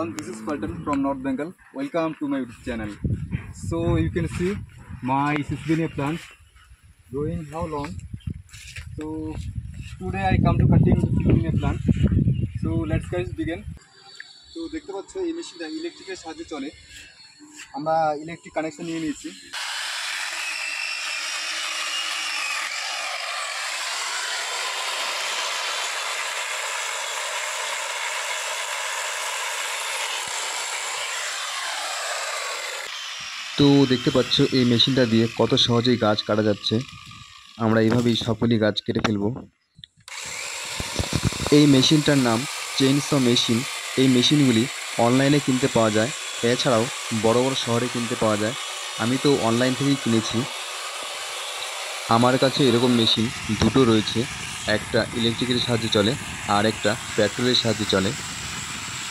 everyone, this is Paltan from North Bengal. Welcome to my YouTube channel. So you can see my sesbania plants growing how long. So today I come to cutting the sesbania plant. So let's guys begin. So দেখতে পাচ্ছ এই মেশিনটা ইলেকট্রিকের সাহায্যে চলে। আমরা electric connection নিয়ে নিয়েছি। তো দেখতে পাচ্ছ এই মেশিনটা দিয়ে কত সহজেই গাছ কাটা যাচ্ছে। আমরা এইভাবেই সবগুলি গাছ কেটে ফেলব। এই মেশিনটার নাম চেইনস মেশিন। এই মেশিনগুলি অনলাইনে কিনতে পাওয়া যায়, এছাড়াও বড় বড় শহরে কিনতে পাওয়া যায়। আমি তো অনলাইন থেকেই কিনেছি। আমার কাছে এরকম মেশিন দুটো রয়েছে, একটা ইলেকট্রিকের সাহায্যে চলে আর একটা পেট্রোলের সাহায্যে চলে।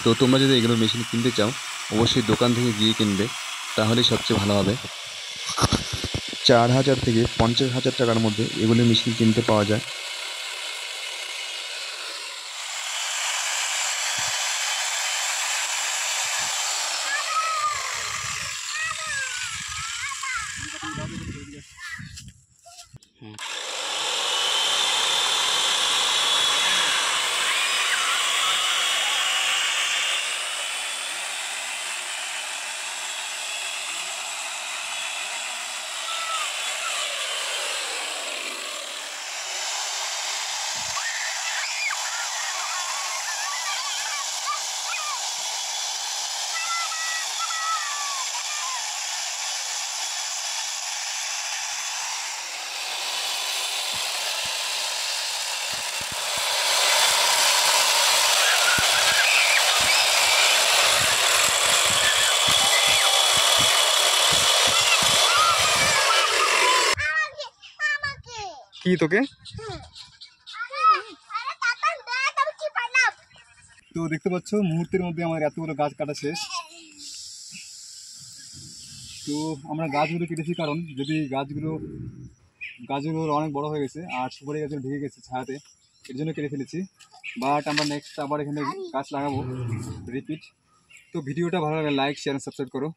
তো তোমরা যদি এগুলো মেশিন কিনতে চাও অবশ্যই দোকান থেকে গিয়ে কিনবে, তাহলেই সবচেয়ে ভালো হবে। 4,000 থেকে 50,000 টাকার মধ্যে এগুলো মেশিন কিনতে পাওয়া যায়। কি তোকে তো দেখতে পাচ্ছ মুহূর্তের মধ্যে আমার এতগুলো গাছ কাটা শেষ। তো আমরা গাছগুলো কেটেছি কারণ যদি গাছগুলো অনেক বড় হয়ে গেছে আর সুপারি গাছগুলো ঢেকে গেছে ছায়াতে, এর জন্য কেটে ফেলেছি। বাট আমরা নেক্সট আবার এখানে গাছ লাগাবো রিপিট। তো ভিডিওটা ভালো লাগে লাইক শেয়ার সাবস্ক্রাইব করো।